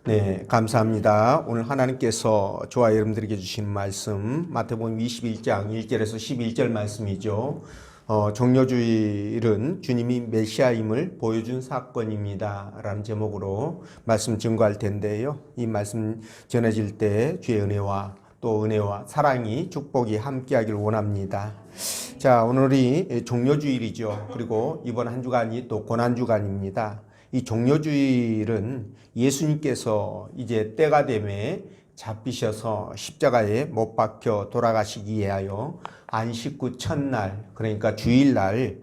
네, 감사합니다. 오늘 하나님께서 저와 여러분들에게 주신 말씀 마태복음 21장 1절에서 11절 말씀이죠. 종려주일은 주님이 메시아임을 보여준 사건입니다 라는 제목으로 말씀 증거할 텐데요. 이 말씀 전해질 때 주의 은혜와 또 은혜와 사랑이 축복이 함께하길 원합니다. 자, 오늘이 종려주일이죠. 그리고 이번 한 주간이 또 고난주간입니다. 이 종려주일은 예수님께서 이제 때가 되매 잡히셔서 십자가에 못 박혀 돌아가시기 위하여 안식 후 첫날, 그러니까 주일날에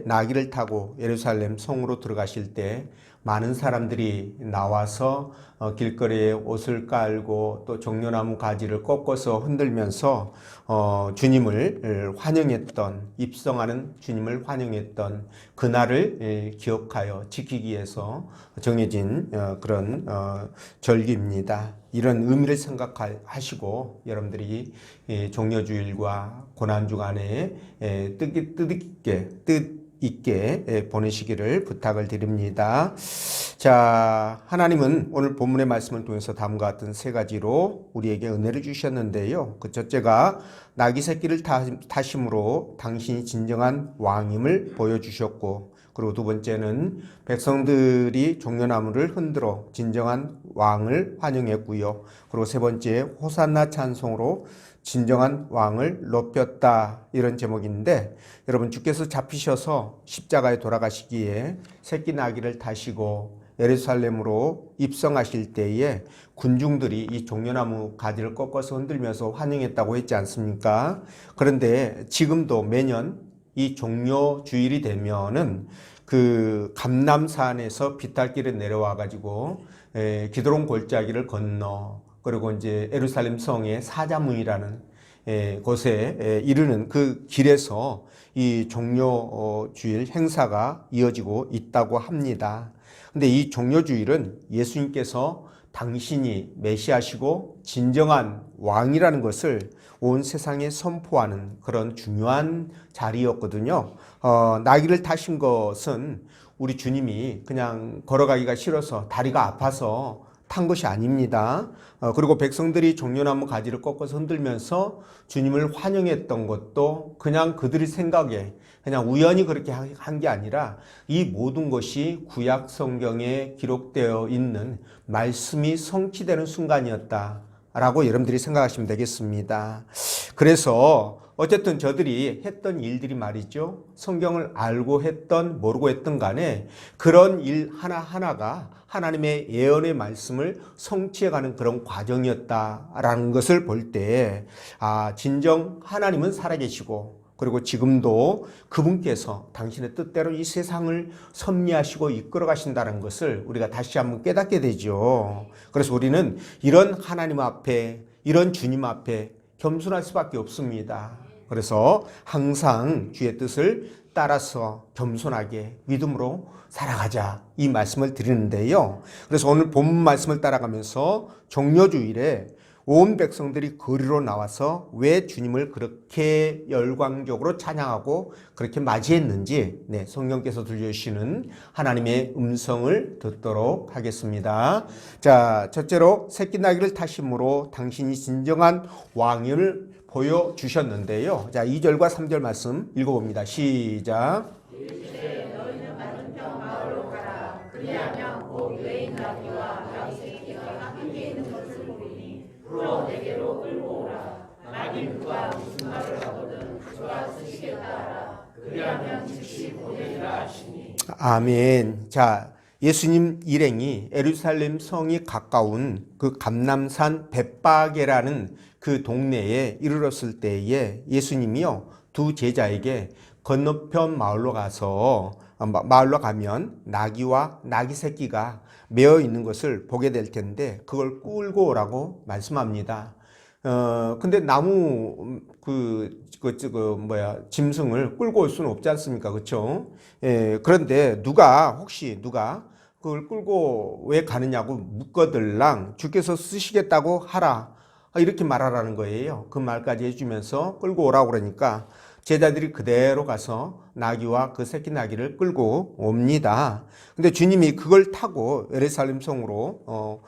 나귀를 타고 예루살렘 성으로 들어가실 때 많은 사람들이 나와서 길거리에 옷을 깔고 또 종려나무 가지를 꺾어서 흔들면서 주님을 환영했던, 입성하는 주님을 환영했던 그날을 기억하여 지키기 위해서 정해진 그런 절기입니다. 이런 의미를 생각하시고 여러분들이 종려주일과 고난주간에 뜻있게 보내시기를 부탁을 드립니다. 자, 하나님은 오늘 본문의 말씀을 통해서 다음과 같은 세 가지로 우리에게 은혜를 주셨는데요. 그 첫째가 나귀 새끼를 타심으로 당신이 진정한 왕임을 보여주셨고, 그리고 두 번째는 백성들이 종려나무를 흔들어 진정한 왕을 환영했고요. 그리고 세 번째 호산나 찬송으로 진정한 왕을 높였다, 이런 제목인데, 여러분 주께서 잡히셔서 십자가에 돌아가시기에 새끼 나귀를 타시고 예루살렘으로 입성하실 때에 군중들이 이 종려나무 가지를 꺾어서 흔들면서 환영했다고 했지 않습니까? 그런데 지금도 매년 이 종려주일이 되면은 그 감람산에서 비탈길에 내려와 가지고 기드론 골짜기를 건너, 그리고 이제 예루살렘 성의 사자문이라는 곳에 이르는 그 길에서 이 종려주일 행사가 이어지고 있다고 합니다. 근데 이 종려주일은 예수님께서 당신이 메시아시고 진정한 왕이라는 것을 온 세상에 선포하는 그런 중요한 자리였거든요. 나귀를 타신 것은 우리 주님이 그냥 걸어가기가 싫어서 다리가 아파서 탄 것이 아닙니다. 그리고 백성들이 종려나무 가지를 꺾어서 흔들면서 주님을 환영했던 것도 그냥 그들의 생각에 그냥 우연히 그렇게 한 게 아니라 이 모든 것이 구약 성경에 기록되어 있는 말씀이 성취되는 순간이었다라고 여러분들이 생각하시면 되겠습니다. 그래서 어쨌든 저들이 했던 일들이 말이죠, 성경을 알고 했던 모르고 했던 간에 그런 일 하나하나가 하나님의 예언의 말씀을 성취해가는 그런 과정이었다라는 것을 볼 때, 진정 하나님은 살아계시고, 그리고 지금도 그분께서 당신의 뜻대로 이 세상을 섭리하시고 이끌어 가신다는 것을 우리가 다시 한번 깨닫게 되죠. 그래서 우리는 이런 하나님 앞에, 이런 주님 앞에 겸손할 수밖에 없습니다. 그래서 항상 주의 뜻을 따라서 겸손하게 믿음으로 살아가자, 이 말씀을 드리는데요. 그래서 오늘 본문 말씀을 따라가면서 종려주일에 온 백성들이 거리로 나와서 왜 주님을 그렇게 열광적으로 찬양하고 그렇게 맞이했는지, 성령께서 들려주시는 하나님의 음성을 듣도록 하겠습니다. 자, 첫째로 새끼 나귀를 타심으로 당신이 진정한 왕을 보여주셨는데요. 자, 2절과 3절 말씀 읽어봅니다. 시작. 너희는 맞은 평 마을로 가라. 그리하면 곧 외인 나귀와 나귀 새끼가 함께 있는 것을 보리니 풀어 내게로 끌고 오라. 나귀 누가 무슨 말을 하거든 그와 쓰시겠다 하라. 그리하면 즉시 보내리라 하시니. 아멘. 자, 예수님 일행이 예루살렘 성이 가까운 그 감람산 벳바게라는 그 동네에 이르렀을 때에 예수님이요, 두 제자에게 건너편 마을로 가면 나귀와 나귀 새끼가 메어 있는 것을 보게 될 텐데 그걸 끌고 오라고 말씀합니다. 근데 나무 짐승을 끌고 올 수는 없지 않습니까? 그렇죠? 그런데 누가 그걸 끌고 왜 가느냐고 묻거들랑 주께서 쓰시겠다고 하라, 이렇게 말하라는 거예요. 그 말까지 해주면서 끌고 오라고 그러니까 제자들이 그대로 가서 나귀와 그 새끼 나귀를 끌고 옵니다. 근데 주님이 그걸 타고 예루살렘 성으로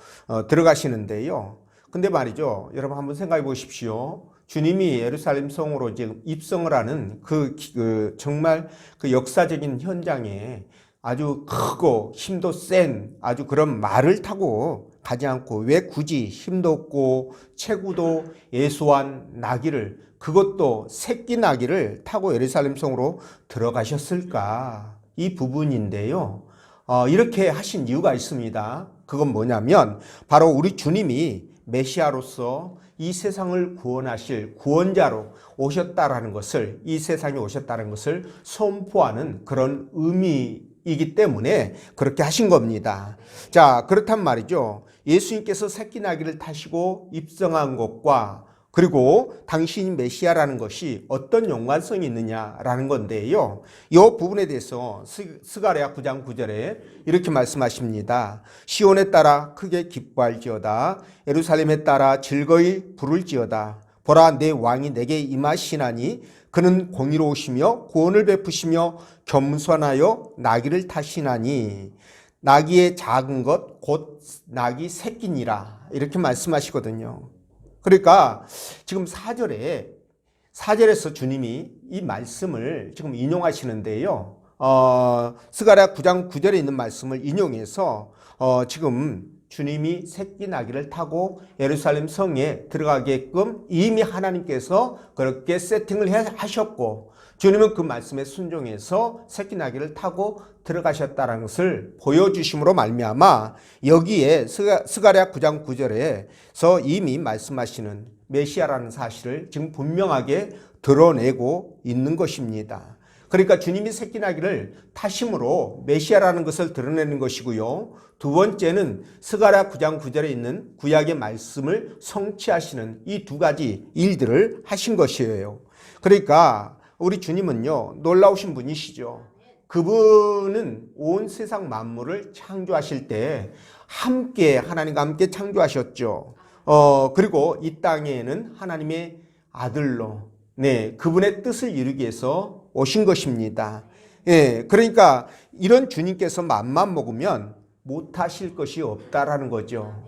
들어가시는데요. 근데 말이죠. 여러분 한번 생각해 보십시오. 주님이 예루살렘 성으로 지금 입성을 하는 정말 그 역사적인 현장에 아주 크고 힘도 센 아주 그런 말을 타고 가지 않고 왜 굳이 힘도 없고 체구도 예수한 나귀를, 그것도 새끼 나귀를 타고 예루살렘 성으로 들어가셨을까? 이 부분인데요. 이렇게 하신 이유가 있습니다. 그건 뭐냐면 바로 우리 주님이 메시아로서 이 세상을 구원하실 구원자로 오셨다라는 것을, 이 세상에 오셨다는 것을 선포하는 그런 의미이기 때문에 그렇게 하신 겁니다. 자, 그렇단 말이죠. 예수님께서 새끼 나귀를 타시고 입성한 것과 그리고 당신이 메시아라는 것이 어떤 연관성이 있느냐라는 건데요. 이 부분에 대해서 스가랴 9장 9절에 이렇게 말씀하십니다. 시온에 따라 크게 기뻐할지어다. 예루살렘에 따라 즐거이 부를지어다. 보라, 내 왕이 내게 임하시나니 그는 공의로우시며 구원을 베푸시며 겸손하여 나귀를 타시나니 나귀의 작은 것 곧 나귀 새끼니라. 이렇게 말씀하시거든요. 그러니까 지금 4절에서 주님이 이 말씀을 지금 인용하시는데요. 스가랴 9장 9절에 있는 말씀을 인용해서 지금 주님이 새끼 나귀를 타고 예루살렘 성에 들어가게끔 이미 하나님께서 그렇게 세팅을 하셨고, 주님은 그 말씀에 순종해서 새끼 나귀를 타고 들어가셨다는 것을 보여주심으로 말미암아 여기에 스가랴 9장 9절에서 이미 말씀하시는 메시아라는 사실을 지금 분명하게 드러내고 있는 것입니다. 그러니까 주님이 새끼 나귀를 타심으로 메시아라는 것을 드러내는 것이고요. 두 번째는 스가랴 9장 9절에 있는 구약의 말씀을 성취하시는 이 두 가지 일들을 하신 것이에요. 그러니까 우리 주님은요, 놀라우신 분이시죠. 그분은 온 세상 만물을 창조하실 때 하나님과 함께 창조하셨죠. 그리고 이 땅에는 하나님의 아들로, 그분의 뜻을 이루기 위해서 오신 것입니다. 그러니까 이런 주님께서 맘만 먹으면 못하실 것이 없다라는 거죠.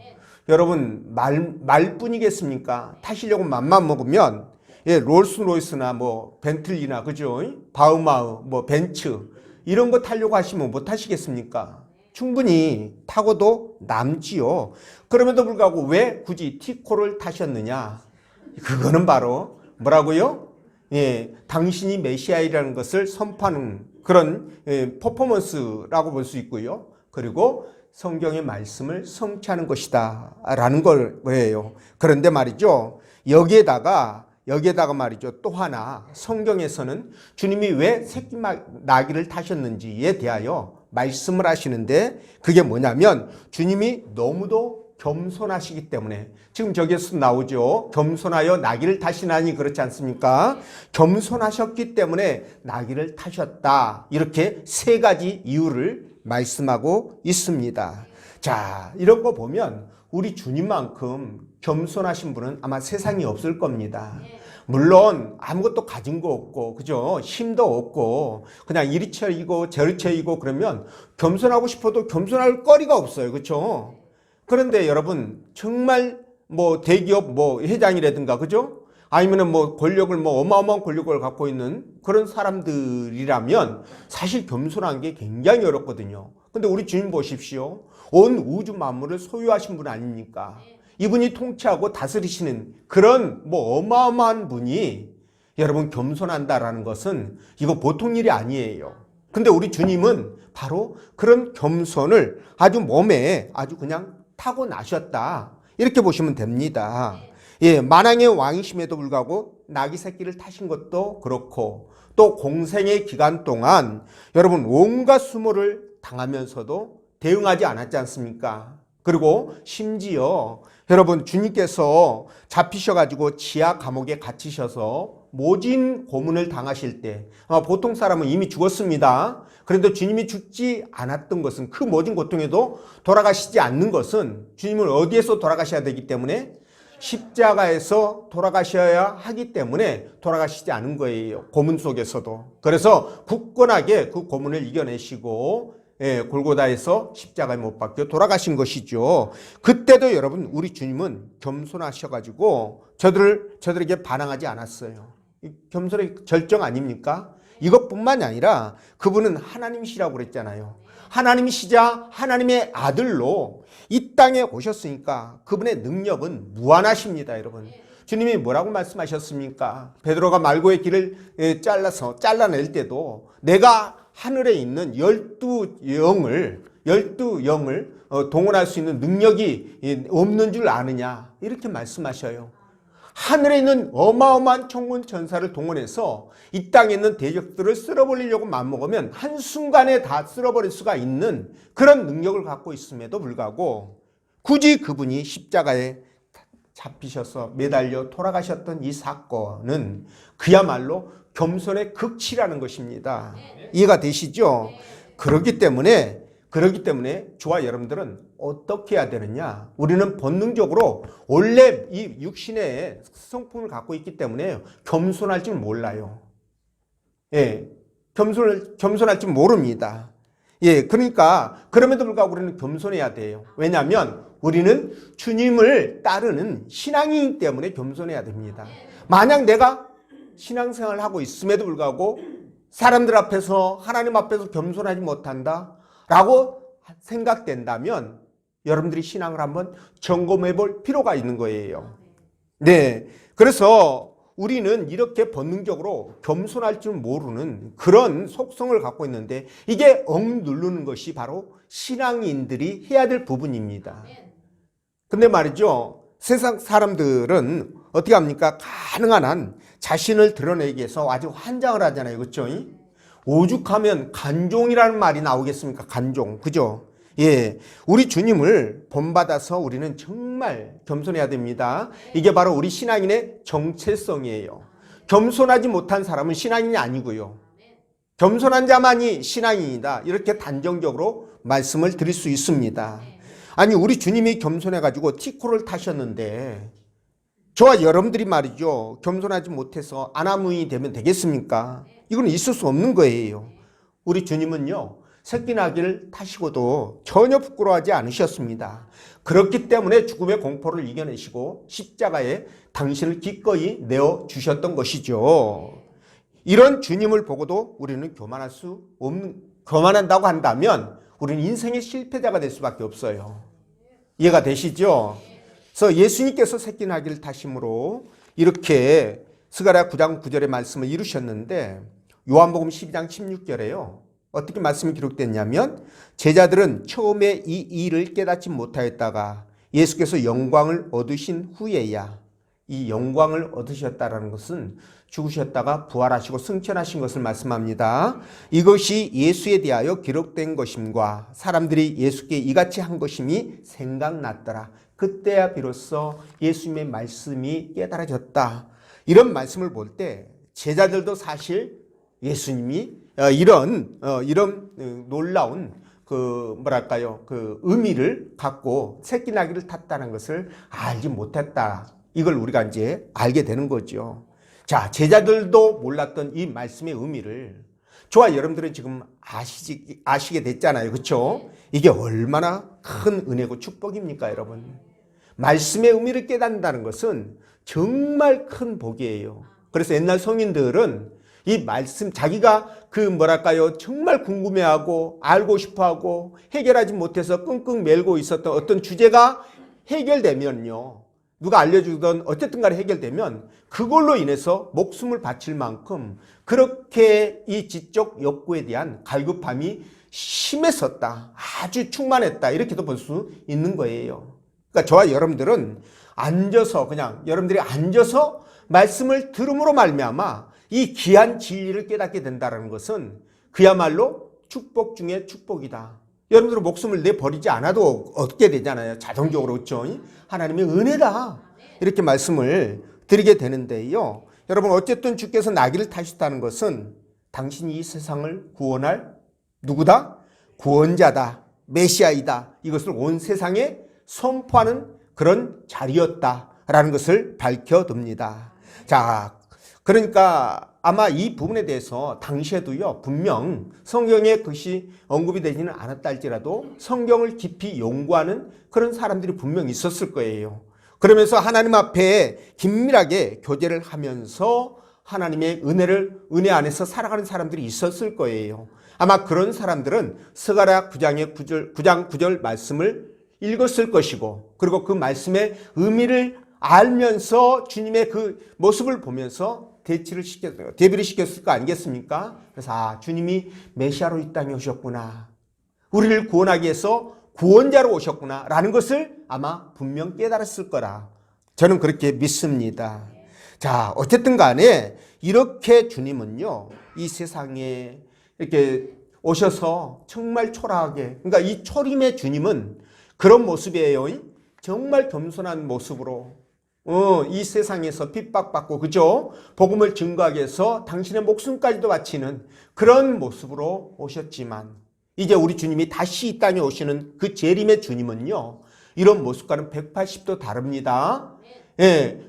여러분, 말뿐이겠습니까? 타시려고 맘만 먹으면 롤스로이스나 벤틀리나 그죠? 바우마우, 벤츠 이런 거 타려고 하시면 못 타시겠습니까? 충분히 타고도 남지요. 그럼에도 불구하고 왜 굳이 티코를 타셨느냐? 그거는 바로 뭐라고요? 당신이 메시아이라는 것을 선포하는 그런 퍼포먼스라고 볼 수 있고요. 그리고 성경의 말씀을 성취하는 것이다 라는 거예요. 그런데 말이죠. 여기에다가 말이죠. 또 하나 성경에서는 주님이 왜 새끼 나귀를 타셨는지에 대하여 말씀을 하시는데 그게 뭐냐면 주님이 너무도 겸손하시기 때문에, 지금 저기에서 나오죠. 겸손하여 나귀를 타시나니, 그렇지 않습니까? 겸손하셨기 때문에 나귀를 타셨다. 이렇게 세 가지 이유를 말씀하고 있습니다. 자, 이런 거 보면 우리 주님만큼 겸손하신 분은 아마 세상에 없을 겁니다. 물론 아무것도 가진 거 없고, 그죠? 힘도 없고 그냥 이리 쳐이고 저리 쳐이고 그러면 겸손하고 싶어도 겸손할 거리가 없어요. 그렇죠? 그런데 여러분, 정말 대기업 회장이라든가, 그죠? 아니면은 권력을 어마어마한 권력을 갖고 있는 그런 사람들이라면 사실 겸손한 게 굉장히 어렵거든요. 근데 우리 주님 보십시오. 온 우주 만물을 소유하신 분 아닙니까? 이분이 통치하고 다스리시는 그런 어마어마한 분이 여러분 겸손한다라는 것은 이거 보통 일이 아니에요. 근데 우리 주님은 바로 그런 겸손을 아주 몸에 아주 그냥 타고나셨다. 이렇게 보시면 됩니다. 만왕의 왕이심에도 불구하고 나귀 새끼를 타신 것도 그렇고, 또 공생의 기간 동안 여러분 온갖 수모를 당하면서도 대응하지 않았지 않습니까? 그리고 심지어 여러분 주님께서 잡히셔가지고 지하 감옥에 갇히셔서 모진 고문을 당하실 때 보통 사람은 이미 죽었습니다. 그런데 주님이 죽지 않았던 것은, 그 모진 고통에도 돌아가시지 않는 것은 주님은 어디에서 돌아가셔야 되기 때문에 십자가에서 돌아가셔야 하기 때문에 돌아가시지 않은 거예요. 고문 속에서도. 그래서 굳건하게 그 고문을 이겨내시고 골고다에서 십자가에 못 박혀 돌아가신 것이죠. 그때도 여러분 우리 주님은 겸손하셔가지고 저들에게 반항하지 않았어요. 겸손의 절정 아닙니까? 이것뿐만이 아니라 그분은 하나님이시라고 그랬잖아요. 하나님이시자 하나님의 아들로 이 땅에 오셨으니까 그분의 능력은 무한하십니다, 여러분. 주님이 뭐라고 말씀하셨습니까? 베드로가 말고의 길을 잘라낼 때도 내가 하늘에 있는 12영을 동원할 수 있는 능력이 없는 줄 아느냐, 이렇게 말씀하셔요. 하늘에 있는 어마어마한 천군 천사를 동원해서 이 땅에 있는 대적들을 쓸어버리려고 마음먹으면 한순간에 다 쓸어버릴 수가 있는 그런 능력을 갖고 있음에도 불구하고 굳이 그분이 십자가에 잡히셔서 매달려 돌아가셨던 이 사건은 그야말로 겸손의 극치라는 것입니다. 이해가 되시죠? 그렇기 때문에 저와 여러분들은 어떻게 해야 되느냐? 우리는 본능적으로 원래 이 육신의 성품을 갖고 있기 때문에 겸손할 줄 몰라요. 겸손할 줄 모릅니다. 그러니까 그럼에도 불구하고 우리는 겸손해야 돼요. 왜냐하면 우리는 주님을 따르는 신앙이기 때문에 겸손해야 됩니다. 만약 내가 신앙생활을 하고 있음에도 불구하고 사람들 앞에서 하나님 앞에서 겸손하지 못한다 라고 생각된다면 여러분들이 신앙을 한번 점검해 볼 필요가 있는 거예요. 그래서 우리는 이렇게 본능적으로 겸손할 줄 모르는 그런 속성을 갖고 있는데 이게 억누르는 것이 바로 신앙인들이 해야 될 부분입니다. 근데 말이죠, 세상 사람들은 어떻게 합니까? 가능한 한 자신을 드러내기 위해서 아주 환장을 하잖아요. 그렇죠? 오죽하면 간종이라는 말이 나오겠습니까? 간종. 그죠? 우리 주님을 본받아서 우리는 정말 겸손해야 됩니다. 이게 바로 우리 신앙인의 정체성이에요. 겸손하지 못한 사람은 신앙인이 아니고요. 겸손한 자만이 신앙인이다. 이렇게 단정적으로 말씀을 드릴 수 있습니다. 아니, 우리 주님이 겸손해가지고 티코를 타셨는데 저와 여러분들이 말이죠, 겸손하지 못해서 아나무인이 되면 되겠습니까? 이건 있을 수 없는 거예요. 우리 주님은요, 새끼나귀를 타시고도 전혀 부끄러워하지 않으셨습니다. 그렇기 때문에 죽음의 공포를 이겨내시고 십자가에 당신을 기꺼이 내어주셨던 것이죠. 이런 주님을 보고도 우리는 교만한다고 한다면 우리는 인생의 실패자가 될 수밖에 없어요. 이해가 되시죠? 그래서 예수님께서 새끼나귀를 타심으로 이렇게 스가랴 9장 9절의 말씀을 이루셨는데 요한복음 12장 16절에요. 어떻게 말씀이 기록됐냐면 제자들은 처음에 이 일을 깨닫지 못하였다가 예수께서 영광을 얻으신 후에야, 이 영광을 얻으셨다라는 것은 죽으셨다가 부활하시고 승천하신 것을 말씀합니다. 이것이 예수에 대하여 기록된 것임과 사람들이 예수께 이같이 한 것임이 생각났더라. 그때야 비로소 예수님의 말씀이 깨달아졌다. 이런 말씀을 볼 때 제자들도 사실 예수님이 이런 놀라운 그 의미를 갖고 새끼나귀를 탔다는 것을 알지 못했다. 이걸 우리가 이제 알게 되는 거죠. 자, 제자들도 몰랐던 이 말씀의 의미를 저와 여러분들은 지금 아시게 됐잖아요. 그렇죠? 이게 얼마나 큰 은혜고 축복입니까, 여러분? 말씀의 의미를 깨닫는다는 것은 정말 큰 복이에요. 그래서 옛날 성인들은 이 말씀, 자기가 정말 궁금해하고 알고 싶어하고 해결하지 못해서 끙끙 앓고 있었던 어떤 주제가 해결되면요, 누가 알려주던 어쨌든 간에 해결되면 그걸로 인해서 목숨을 바칠 만큼 그렇게 이 지적 욕구에 대한 갈급함이 심했었다. 아주 충만했다. 이렇게도 볼 수 있는 거예요. 그러니까 저와 여러분들은 여러분들이 앉아서 말씀을 들음으로 말미암아 이 귀한 진리를 깨닫게 된다는 것은 그야말로 축복 중에 축복이다. 여러분들은 목숨을 내버리지 않아도 얻게 되잖아요. 자동적으로. 그렇죠? 하나님의 은혜다. 이렇게 말씀을 드리게 되는데요. 여러분, 어쨌든 주께서 나귀를 타셨다는 것은 당신이 이 세상을 구원할 누구다? 구원자다. 메시아이다. 이것을 온 세상에 선포하는 그런 자리였다 라는 것을 밝혀둡니다. 자, 그러니까 아마 이 부분에 대해서 당시에도요, 분명 성경에 그것이 언급이 되지는 않았다 할지라도 성경을 깊이 연구하는 그런 사람들이 분명 있었을 거예요. 그러면서 하나님 앞에 긴밀하게 교제를 하면서 하나님의 은혜 안에서 살아가는 사람들이 있었을 거예요. 아마 그런 사람들은 스가랴 9장 9절 말씀을 읽었을 것이고, 그리고 그 말씀의 의미를 알면서 주님의 그 모습을 보면서 대비를 시켰을 거 아니겠습니까? 그래서 주님이 메시아로 이 땅에 오셨구나, 우리를 구원하기 위해서 구원자로 오셨구나 라는 것을 아마 분명 깨달았을 거라 저는 그렇게 믿습니다. 자, 어쨌든 간에 이렇게 주님은요, 이 세상에 이렇게 오셔서 정말 초라하게, 그러니까 이 초림의 주님은 그런 모습이에요. 정말 겸손한 모습으로 이 세상에서 핍박받고, 그죠? 복음을 증거하기 위해서 당신의 목숨까지도 바치는 그런 모습으로 오셨지만, 이제 우리 주님이 다시 이 땅에 오시는 그 재림의 주님은요, 이런 모습과는 180도 다릅니다. 예.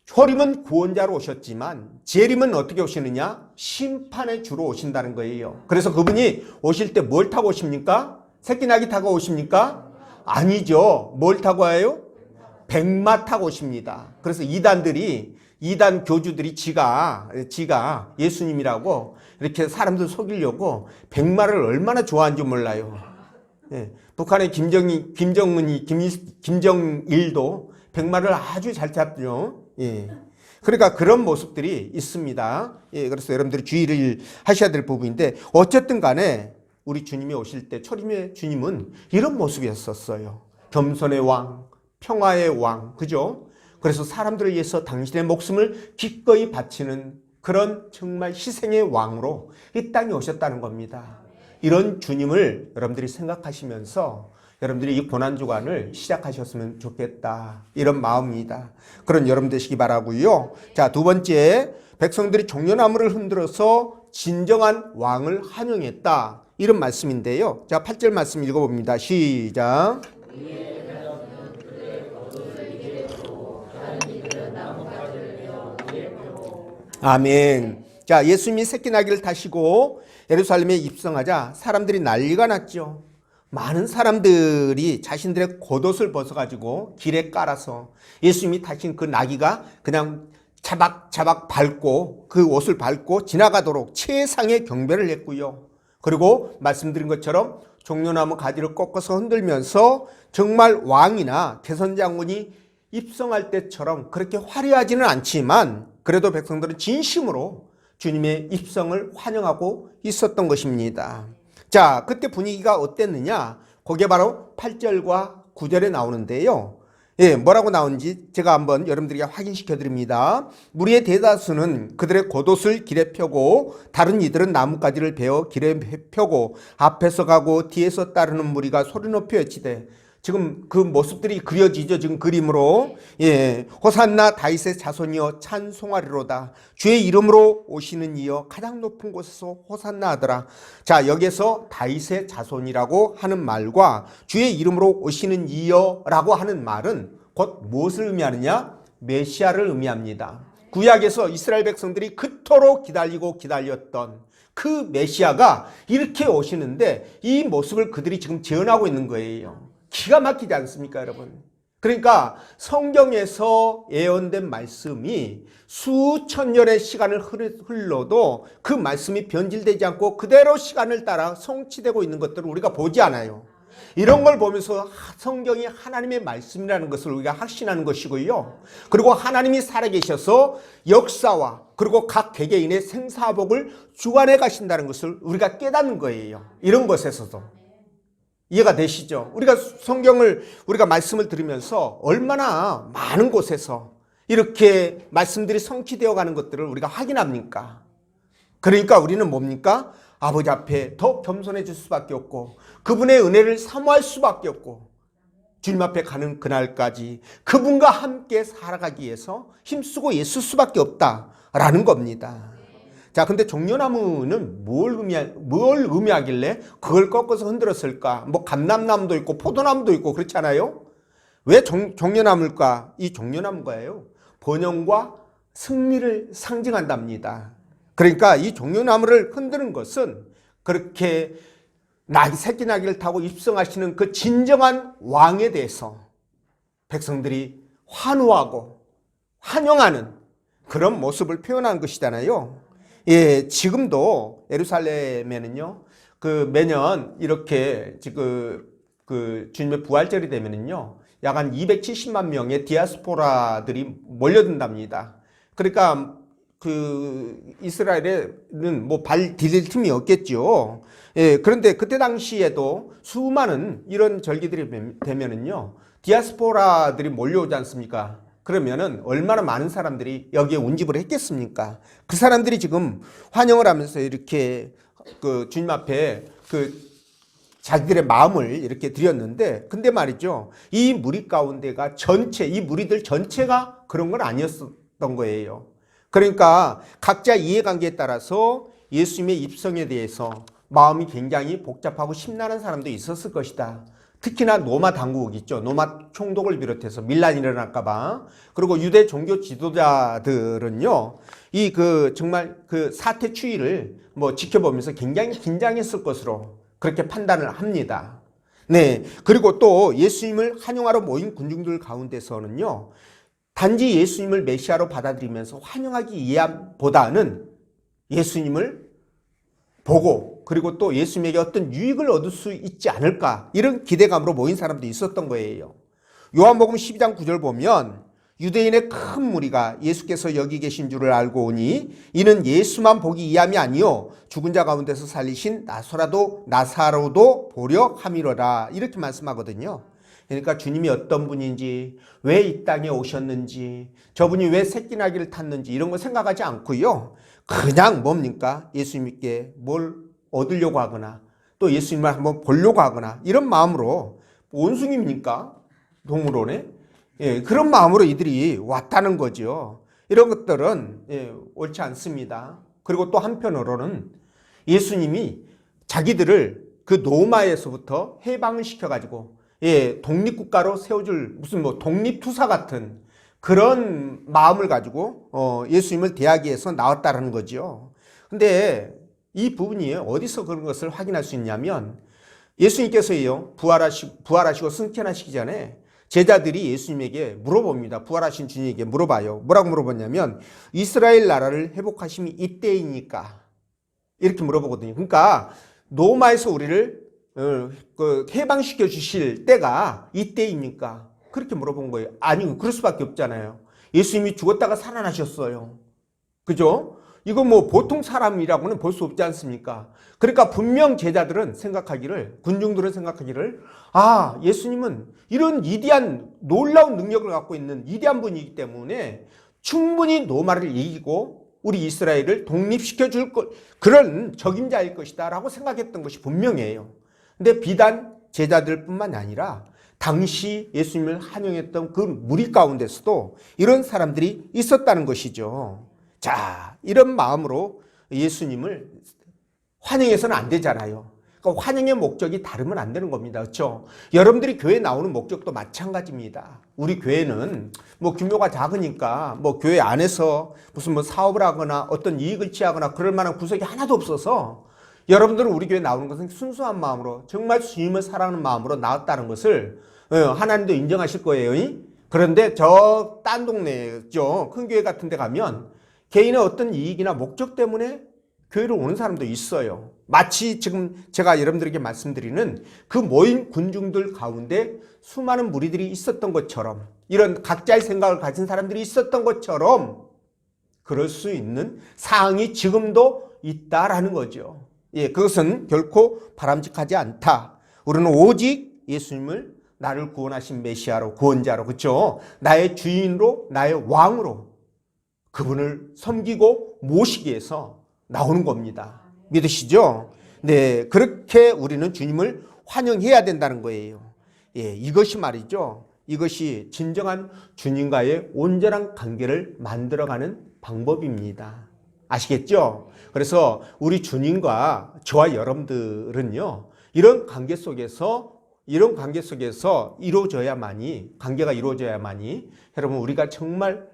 초림은 구원자로 오셨지만 재림은 어떻게 오시느냐? 심판의 주로 오신다는 거예요. 그래서 그분이 오실 때 뭘 타고 오십니까? 새끼나귀 타고 오십니까? 아니죠. 뭘 타고 와요? 백마 타고 오십니다. 그래서 이단 교주들이 지가 예수님이라고 이렇게 사람들 속이려고 백마를 얼마나 좋아하는지 몰라요. 예, 북한의 김정일도 백마를 아주 잘 잡죠. 예. 그러니까 그런 모습들이 있습니다. 예, 그래서 여러분들이 주의를 하셔야 될 부분인데, 어쨌든 간에 우리 주님이 오실 때 초림의 주님은 이런 모습이었었어요. 겸손의 왕, 평화의 왕, 그죠? 그래서 사람들을 위해서 당신의 목숨을 기꺼이 바치는 그런 정말 희생의 왕으로 이 땅에 오셨다는 겁니다. 이런 주님을 여러분들이 생각하시면서 여러분들이 이 고난주간을 시작하셨으면 좋겠다, 이런 마음입니다. 그런 여러분 되시기 바라고요. 자, 두 번째, 백성들이 종려나무를 흔들어서 진정한 왕을 환영했다, 이런 말씀인데요. 자, 8절 말씀 읽어봅니다. 시작. 아멘. 자, 예수님이 새끼나귀를 타시고 예루살렘에 입성하자 사람들이 난리가 났죠. 많은 사람들이 자신들의 겉옷을 벗어가지고 길에 깔아서 예수님이 타신 그 나귀가 그냥 자박자박 밟고, 그 옷을 밟고 지나가도록 최상의 경배를 했고요. 그리고 말씀드린 것처럼 종려나무 가지를 꺾어서 흔들면서 정말 왕이나 개선장군이 입성할 때처럼 그렇게 화려하지는 않지만 그래도 백성들은 진심으로 주님의 입성을 환영하고 있었던 것입니다. 자, 그때 분위기가 어땠느냐? 그게 바로 8절과 9절에 나오는데요. 예, 뭐라고 나오는지 제가 한번 여러분들에게 확인시켜 드립니다. 무리의 대다수는 그들의 겉옷을 길에 펴고 다른 이들은 나뭇가지를 베어 길에 펴고 앞에서 가고 뒤에서 따르는 무리가 소리 높여 외치되, 지금 그 모습들이 그려지죠. 지금 그림으로. 예, 호산나 다윗의 자손이여 찬송하리로다. 주의 이름으로 오시는 이여 가장 높은 곳에서 호산나 하더라. 자, 여기서 다윗의 자손이라고 하는 말과 주의 이름으로 오시는 이여라고 하는 말은 곧 무엇을 의미하느냐? 메시아를 의미합니다. 구약에서 이스라엘 백성들이 그토록 기다렸던 그 메시아가 이렇게 오시는데 이 모습을 그들이 지금 재현하고 있는 거예요. 기가 막히지 않습니까, 여러분? 그러니까 성경에서 예언된 말씀이 수천 년의 시간을 흘러도 그 말씀이 변질되지 않고 그대로 시간을 따라 성취되고 있는 것들을 우리가 보지 않아요. 이런 걸 보면서 성경이 하나님의 말씀이라는 것을 우리가 확신하는 것이고요. 그리고 하나님이 살아계셔서 역사와 그리고 각 개개인의 생사복을 주관해 가신다는 것을 우리가 깨닫는 거예요. 이런 것에서도. 이해가 되시죠? 우리가 우리가 말씀을 들으면서 얼마나 많은 곳에서 이렇게 말씀들이 성취되어 가는 것들을 우리가 확인합니까? 그러니까 우리는 뭡니까? 아버지 앞에 더 겸손해질 수밖에 없고, 그분의 은혜를 사모할 수밖에 없고, 주님 앞에 가는 그날까지 그분과 함께 살아가기 위해서 힘쓰고 애쓸 수밖에 없다라는 겁니다. 자, 근데 종려나무는 뭘 의미하길래 그걸 꺾어서 흔들었을까? 뭐 감람나무도 있고 포도나무도 있고 그렇잖아요. 왜 종려나무일까? 이 종려나무가요, 번영과 승리를 상징한답니다. 그러니까 이 종려나무를 흔드는 것은 그렇게 새끼 나귀를 타고 입성하시는 그 진정한 왕에 대해서 백성들이 환호하고 환영하는 그런 모습을 표현한 것이잖아요. 예, 지금도 예루살렘에는요, 그 매년 이렇게 그 주님의 부활절이 되면은요, 약 한 270만 명의 디아스포라들이 몰려든답니다. 그러니까 그 이스라엘에는 뭐 발 디딜 틈이 없겠죠. 예, 그런데 그때 당시에도 수많은 이런 절기들이 되면은요, 디아스포라들이 몰려오지 않습니까? 그러면은 얼마나 많은 사람들이 여기에 운집을 했겠습니까? 그 사람들이 지금 환영을 하면서 이렇게 그 주님 앞에 그 자기들의 마음을 이렇게 드렸는데, 근데 말이죠, 이 무리 가운데가 이 무리들 전체가 그런 건 아니었던 거예요. 그러니까 각자 이해관계에 따라서 예수님의 입성에 대해서 마음이 굉장히 복잡하고 심란한 사람도 있었을 것이다. 특히나 로마 당국 있죠. 로마 총독을 비롯해서 밀란이 일어날까봐. 그리고 유대 종교 지도자들은요, 정말 그 사태 추이를 뭐 지켜보면서 굉장히 긴장했을 것으로 그렇게 판단을 합니다. 네. 그리고 또 예수님을 환영하러 모인 군중들 가운데서는요, 단지 예수님을 메시아로 받아들이면서 환영하기 위함보다는 예수님을 보고 그리고 또 예수님에게 어떤 유익을 얻을 수 있지 않을까, 이런 기대감으로 모인 사람도 있었던 거예요. 요한복음 12장 9절 보면 유대인의 큰 무리가 예수께서 여기 계신 줄을 알고 오니 이는 예수만 보기 위함이 아니요 죽은 자 가운데서 살리신 나사로도 보려 함이로라, 이렇게 말씀하거든요. 그러니까 주님이 어떤 분인지, 왜 이 땅에 오셨는지, 저분이 왜 새끼 나귀를 탔는지 이런 거 생각하지 않고요, 그냥 뭡니까? 예수님께 뭘 얻으려고 하거나 또 예수님을 한번 보려고 하거나 이런 마음으로, 원숭이입니까? 동물원에? 예, 그런 마음으로 이들이 왔다는 거죠. 이런 것들은 옳지 않습니다. 그리고 또 한편으로는 예수님이 자기들을 그 노마에서부터 해방을 시켜가지고 독립국가로 세워줄 무슨 뭐 독립투사 같은 그런 마음을 가지고 예수님을 대하기 위해서 나왔다는 거죠. 근데 이 부분이 어디서 그런 것을 확인할 수 있냐면, 예수님께서요, 부활하시고 승천하시기 전에 제자들이 예수님에게 물어봅니다. 부활하신 주님에게 물어봐요. 뭐라고 물어봤냐면, 이스라엘 나라를 회복하심이 이때이니까, 이렇게 물어보거든요. 그러니까 로마에서 우리를 해방시켜 주실 때가 이때입니까? 그렇게 물어본 거예요. 아니, 그럴 수밖에 없잖아요. 예수님이 죽었다가 살아나셨어요. 그죠? 이거 뭐 보통 사람이라고는 볼 수 없지 않습니까? 그러니까 분명 제자들은 군중들은 생각하기를, 예수님은 이런 위대한 놀라운 능력을 갖고 있는 위대한 분이기 때문에 충분히 로마를 이기고 우리 이스라엘을 독립시켜 줄 그런 적임자일 것이다 라고 생각했던 것이 분명해요. 근데 비단 제자들뿐만 아니라 당시 예수님을 환영했던 그 무리 가운데서도 이런 사람들이 있었다는 것이죠. 자, 이런 마음으로 예수님을 환영해서는 안 되잖아요. 그러니까 환영의 목적이 다르면 안 되는 겁니다. 그렇죠? 여러분들이 교회 나오는 목적도 마찬가지입니다. 우리 교회는 뭐 규모가 작으니까 뭐 교회 안에서 무슨 뭐 사업을 하거나 어떤 이익을 취하거나 그럴 만한 구석이 하나도 없어서 여러분들은 우리 교회 나오는 것은 순수한 마음으로 정말 주님을 사랑하는 마음으로 나왔다는 것을 하나님도 인정하실 거예요. 그런데 저 딴 동네죠, 큰 교회 같은 데 가면 개인의 어떤 이익이나 목적 때문에 교회로 오는 사람도 있어요. 마치 지금 제가 여러분들에게 말씀드리는 그 모인 군중들 가운데 수많은 무리들이 있었던 것처럼, 이런 각자의 생각을 가진 사람들이 있었던 것처럼 그럴 수 있는 사항이 지금도 있다라는 거죠. 예, 그것은 결코 바람직하지 않다. 우리는 오직 예수님을 나를 구원하신 메시아로, 구원자로, 그렇죠? 나의 주인으로, 나의 왕으로 그분을 섬기고 모시기 위해서 나오는 겁니다. 믿으시죠? 네, 그렇게 우리는 주님을 환영해야 된다는 거예요. 예, 이것이 말이죠, 이것이 진정한 주님과의 온전한 관계를 만들어가는 방법입니다. 아시겠죠? 그래서 우리 주님과 저와 여러분들은요, 이런 관계 속에서 이런 관계 속에서 관계가 이루어져야만이 여러분 우리가 정말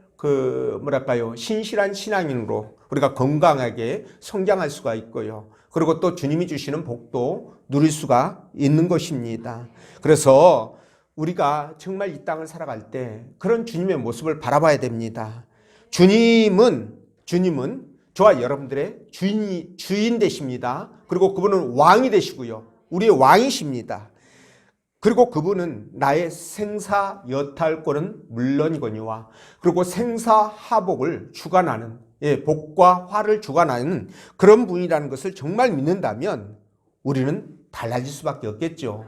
신실한 신앙인으로 우리가 건강하게 성장할 수가 있고요. 그리고 또 주님이 주시는 복도 누릴 수가 있는 것입니다. 그래서 우리가 정말 이 땅을 살아갈 때 그런 주님의 모습을 바라봐야 됩니다. 주님은 저와 여러분들의 주인 되십니다. 그리고 그분은 왕이 되시고요. 우리의 왕이십니다. 그리고 그분은 나의 생사여탈권은 물론이거니와 그리고 생사하복을 주관하는 복과 화를 주관하는 그런 분이라는 것을 정말 믿는다면 우리는 달라질 수밖에 없겠죠.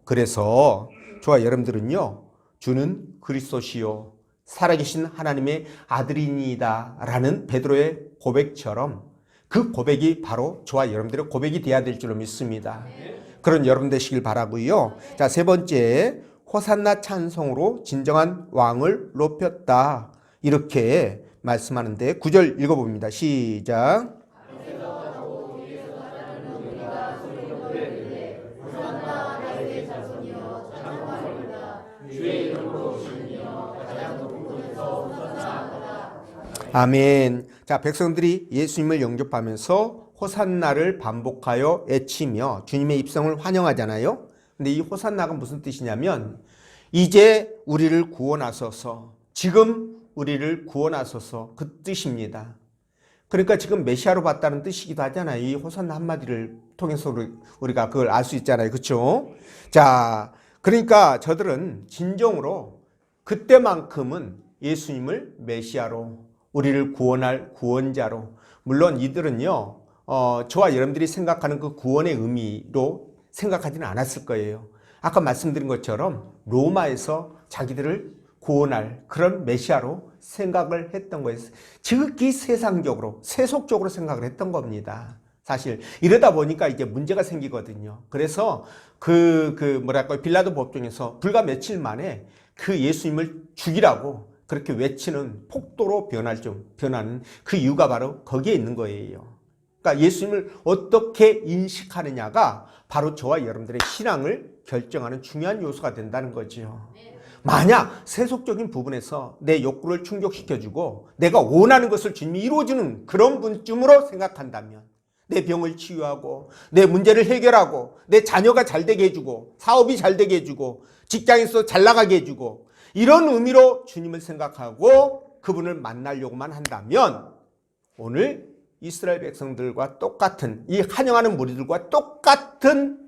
그래서 저와 여러분들은요, 주는 그리스도시요 살아계신 하나님의 아들이니이다 라는 베드로의 고백처럼 그 고백이 바로 저와 여러분들의 고백이 되어야 될 줄로 믿습니다. 그런 여러분 되시길 바라고요. 자, 세 번째, 호산나 찬송으로 진정한 왕을 높였다. 이렇게 말씀하는데 9절 읽어봅니다. 시작. 아멘. 자, 백성들이 예수님을 영접하면서 호산나를 반복하여 외치며 주님의 입성을 환영하잖아요. 근데 이 호산나가 무슨 뜻이냐면 이제 우리를 구원하소서, 지금 우리를 구원하소서 그 뜻입니다. 그러니까 지금 메시아로 봤다는 뜻이기도 하잖아요. 이 호산나 한마디를 통해서 우리가 그걸 알 수 있잖아요. 그렇죠? 자, 그러니까 저들은 진정으로 그때만큼은 예수님을 메시아로, 우리를 구원할 구원자로, 물론 이들은요 저와 여러분들이 생각하는 그 구원의 의미로 생각하지는 않았을 거예요. 아까 말씀드린 것처럼 로마에서 자기들을 구원할 그런 메시아로 생각을 했던 거예요. 지극히 세상적으로, 세속적으로 생각을 했던 겁니다. 사실 이러다 보니까 이제 문제가 생기거든요. 그래서 빌라도 법정에서 불과 며칠 만에 그 예수님을 죽이라고 그렇게 외치는 폭도로 변하는 그 이유가 바로 거기에 있는 거예요. 그러니까 예수님을 어떻게 인식하느냐가 바로 저와 여러분들의 신앙을 결정하는 중요한 요소가 된다는 거죠. 만약 세속적인 부분에서 내 욕구를 충족시켜주고 내가 원하는 것을 주님이 이루어주는 그런 분쯤으로 생각한다면, 내 병을 치유하고 내 문제를 해결하고 내 자녀가 잘 되게 해주고 사업이 잘 되게 해주고 직장에서 잘 나가게 해주고 이런 의미로 주님을 생각하고 그분을 만나려고만 한다면 오늘 이스라엘 백성들과 똑같은, 이 환영하는 무리들과 똑같은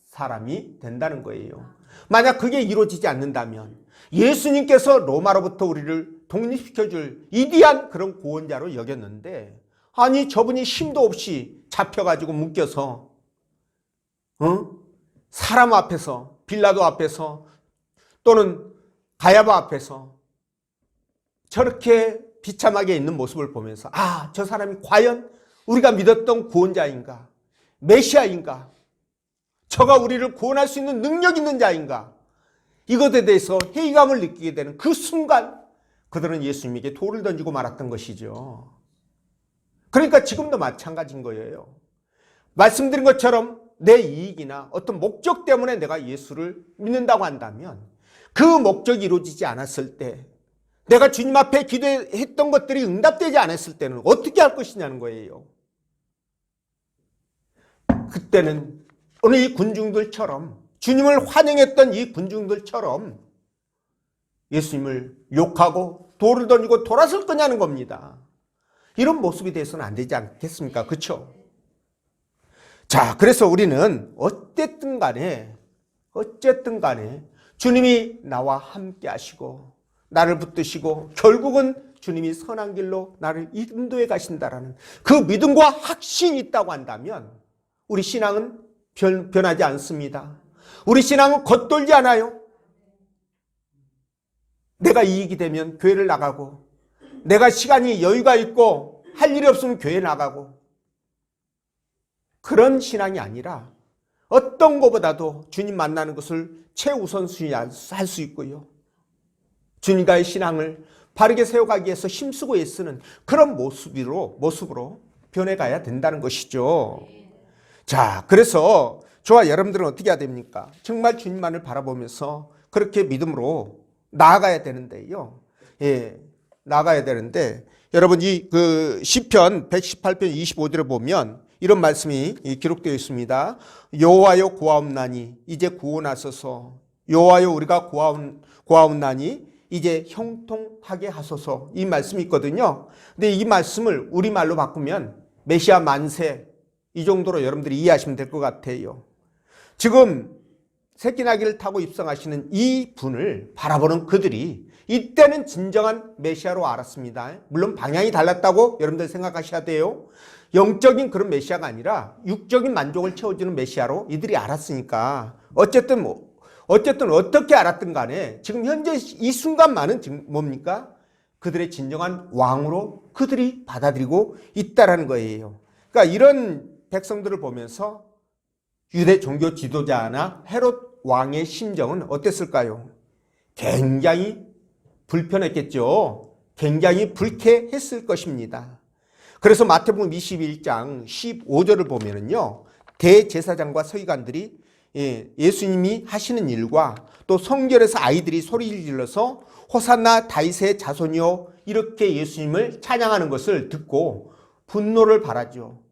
사람이 된다는 거예요. 만약 그게 이루어지지 않는다면 예수님께서 로마로부터 우리를 독립시켜줄 위대한 그런 구원자로 여겼는데, 아니 저분이 힘도 없이 잡혀가지고 묶여서 사람 앞에서, 빌라도 앞에서 또는 가야바 앞에서 저렇게 비참하게 있는 모습을 보면서 저 사람이 과연 우리가 믿었던 구원자인가, 메시아인가, 저가 우리를 구원할 수 있는 능력 있는 자인가, 이것에 대해서 회의감을 느끼게 되는 그 순간 그들은 예수님에게 돌을 던지고 말았던 것이죠. 그러니까 지금도 마찬가지인 거예요. 말씀드린 것처럼 내 이익이나 어떤 목적 때문에 내가 예수를 믿는다고 한다면 그 목적이 이루어지지 않았을 때, 내가 주님 앞에 기도했던 것들이 응답되지 않았을 때는 어떻게 할 것이냐는 거예요. 그때는 오늘 이 군중들처럼, 주님을 환영했던 이 군중들처럼 예수님을 욕하고 돌을 던지고 돌아설 거냐는 겁니다. 이런 모습이 돼서는 안 되지 않겠습니까? 그렇죠? 자, 그래서 우리는 어쨌든 간에 주님이 나와 함께 하시고 나를 붙드시고 결국은 주님이 선한 길로 나를 인도해 가신다라는 그 믿음과 확신이 있다고 한다면 우리 신앙은 변하지 않습니다. 우리 신앙은 겉돌지 않아요. 내가 이익이 되면 교회를 나가고, 내가 시간이 여유가 있고 할 일이 없으면 교회 나가고, 그런 신앙이 아니라 어떤 것보다도 주님 만나는 것을 최우선순위 할 수 있고요, 주님과의 신앙을 바르게 세워가기 위해서 힘쓰고 애쓰는 그런 모습으로 변해가야 된다는 것이죠. 자, 그래서 저와 여러분들은 어떻게 해야 됩니까? 정말 주님만을 바라보면서 그렇게 믿음으로 나아가야 되는데요. 예, 나아가야 되는데 여러분 이 그 시편 118편 25절에 보면 이런 말씀이 기록되어 있습니다. 여호와여 구하옵나니 이제 구원하소서. 여호와여 우리가 구하옵나니 이제 형통하게 하소서. 이 말씀이 있거든요. 근데 이 말씀을 우리말로 바꾸면 메시아 만세, 이 정도로 여러분들이 이해하시면 될 것 같아요. 지금 새끼나귀를 타고 입성하시는 이 분을 바라보는 그들이 이때는 진정한 메시아로 알았습니다. 물론 방향이 달랐다고 여러분들 생각하셔야 돼요. 영적인 그런 메시아가 아니라 육적인 만족을 채워주는 메시아로 이들이 알았으니까 어쨌든 어떻게 알았든 간에 지금 현재 이 순간만은 지금 뭡니까? 그들의 진정한 왕으로 그들이 받아들이고 있다라는 거예요. 그러니까 이런 백성들을 보면서 유대 종교 지도자나 헤롯 왕의 심정은 어땠을까요? 굉장히 불편했겠죠. 굉장히 불쾌했을 것입니다. 그래서 마태복음 21장 15절을 보면은요, 대제사장과 서기관들이 예수님이 하시는 일과 또 성결에서 아이들이 소리를 질러서 호산나 다윗의 자손이요 이렇게 예수님을 찬양하는 것을 듣고 분노를 발하죠.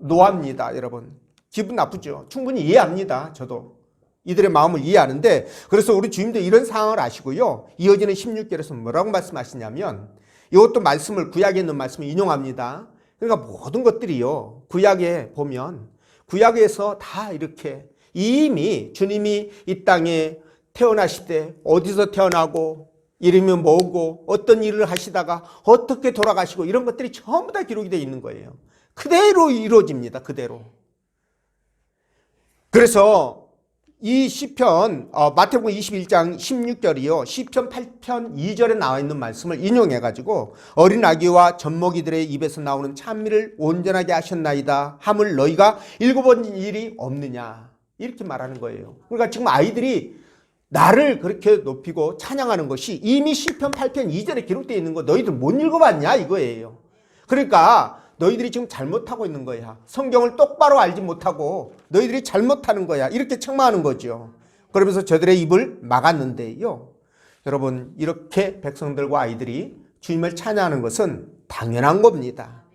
노합니다, 여러분. 기분 나쁘죠. 충분히 이해합니다. 저도 이들의 마음을 이해하는데, 그래서 우리 주님도 이런 상황을 아시고요, 이어지는 16절에서 뭐라고 말씀하시냐면, 이것도 말씀을, 구약에 있는 말씀을 인용합니다. 그러니까 모든 것들이요, 구약에 보면 구약에서 다 이렇게 이미 주님이 이 땅에 태어나실 때 어디서 태어나고 이름이 뭐고 어떤 일을 하시다가 어떻게 돌아가시고 이런 것들이 전부 다 기록이 되어 있는 거예요. 그대로 이루어집니다. 그대로. 그래서 이 시편 마태복음 21장 16절이요. 시편 8편 2절에 나와 있는 말씀을 인용해 가지고 어린 아기와 젖먹이들의 입에서 나오는 찬미를 온전하게 하셨나이다 함을 너희가 읽어본 일이 없느냐 이렇게 말하는 거예요. 그러니까 지금 아이들이 나를 그렇게 높이고 찬양하는 것이 이미 시편 8편 2절에 기록되어 있는 거 너희들 못 읽어봤냐 이거예요. 그러니까 너희들이 지금 잘못하고 있는 거야. 성경을 똑바로 알지 못하고 너희들이 잘못하는 거야. 이렇게 책망하는 거죠. 그러면서 저들의 입을 막았는데요. 여러분, 이렇게 백성들과 아이들이 주님을 찬양하는 것은 당연한 겁니다.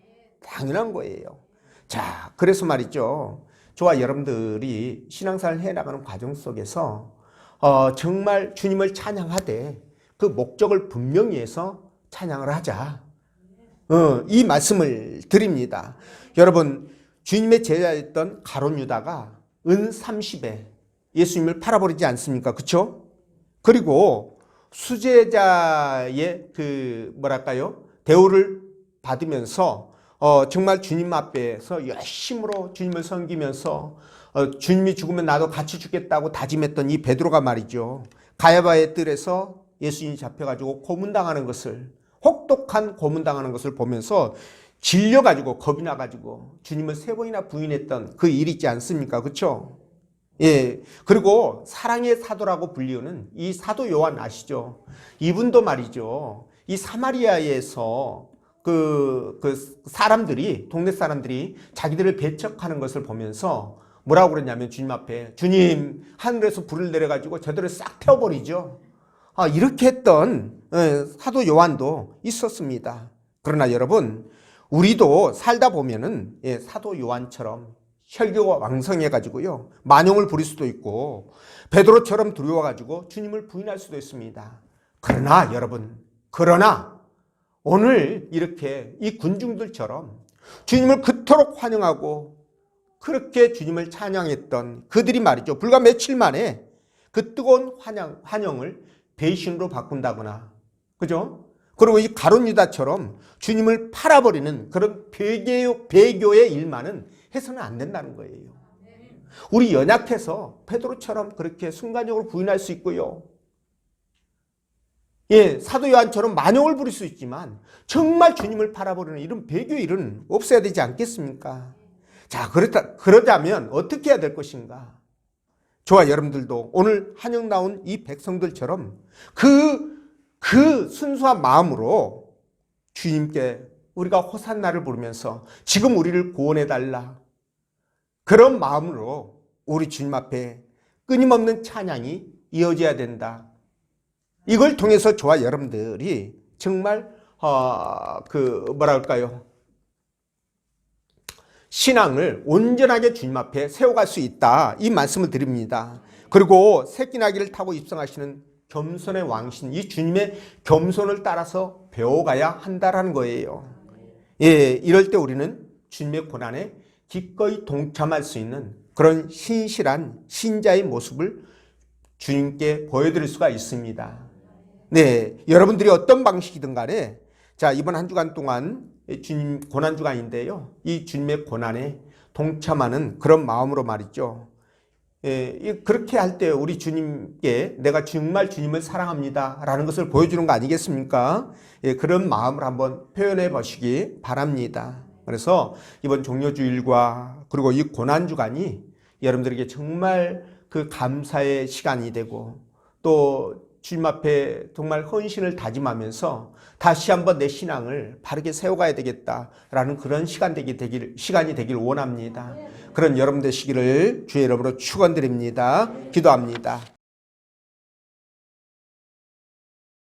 당연한 거예요. 자, 그래서 말이죠. 저와 여러분들이 신앙생활을 해나가는 과정 속에서 정말 주님을 찬양하되 그 목적을 분명히 해서 찬양을 하자. 이 말씀을 드립니다. 여러분, 주님의 제자였던 가룟 유다가 은 30에 예수님을 팔아버리지 않습니까? 그렇죠? 그리고 수제자의 대우를 받으면서 정말 주님 앞에서 열심으로 주님을 섬기면서 주님이 죽으면 나도 같이 죽겠다고 다짐했던 이 베드로가 말이죠. 가야바의 뜰에서 예수님이 잡혀가지고 고문당하는 것을, 혹독한 고문당하는 것을 보면서 질려가지고 겁이 나가지고 주님을 3번이나 부인했던 그 일 있지 않습니까? 그렇죠? 예. 그리고 사랑의 사도라고 불리우는 이 사도 요한 아시죠? 이분도 말이죠. 이 사마리아에서 사람들이, 동네 사람들이 자기들을 배척하는 것을 보면서 뭐라고 그랬냐면 주님 앞에, 주님, 하늘에서 불을 내려가지고 저들을 싹 태워버리죠. 이렇게 했던 사도 요한도 있었습니다. 그러나 여러분, 우리도 살다 보면은 사도 요한처럼 혈기가 왕성해가지고요, 만용을 부릴 수도 있고 베드로처럼 두려워가지고 주님을 부인할 수도 있습니다. 그러나 여러분, 오늘 이렇게 이 군중들처럼 주님을 그토록 환영하고 그렇게 주님을 찬양했던 그들이 말이죠, 불과 며칠 만에 그 뜨거운 환영을 배신으로 바꾼다거나, 그죠? 그리고 이 가룟 유다처럼 주님을 팔아버리는 그런 배교의 일만은 해서는 안 된다는 거예요. 우리 연약해서 베드로처럼 그렇게 순간적으로 부인할 수 있고요. 예, 사도 요한처럼 만용을 부릴 수 있지만 정말 주님을 팔아버리는 이런 배교 일은 없어야 되지 않겠습니까? 자, 그러자면 어떻게 해야 될 것인가? 저와 여러분들도 오늘 한영 나온 이 백성들처럼 그 순수한 마음으로 주님께 우리가 호산나를 부르면서 지금 우리를 구원해달라, 그런 마음으로 우리 주님 앞에 끊임없는 찬양이 이어져야 된다. 이걸 통해서 저와 여러분들이 정말 뭐랄까요? 신앙을 온전하게 주님 앞에 세워갈 수 있다. 이 말씀을 드립니다. 그리고 새끼나귀를 타고 입성하시는 겸손의 왕신, 이 주님의 겸손을 따라서 배워가야 한다라는 거예요. 예, 이럴 때 우리는 주님의 고난에 기꺼이 동참할 수 있는 그런 신실한 신자의 모습을 주님께 보여드릴 수가 있습니다. 네, 여러분들이 어떤 방식이든 간에 자, 이번 한 주간 동안 주님 고난 주간인데요. 이 주님의 고난에 동참하는 그런 마음으로 말이죠. 예, 그렇게 할 때 우리 주님께 내가 정말 주님을 사랑합니다 라는 것을 보여주는 거 아니겠습니까? 예, 그런 마음을 한번 표현해 보시기 바랍니다. 그래서 이번 종료주일과 그리고 이 고난주간이 여러분들에게 정말 그 감사의 시간이 되고 또 주님 앞에 정말 헌신을 다짐하면서 다시 한번 내 신앙을 바르게 세워가야 되겠다라는 그런 시간이 되길 원합니다. 그런 여러분 되시기를 주의 이름으로 축원드립니다. 기도합니다.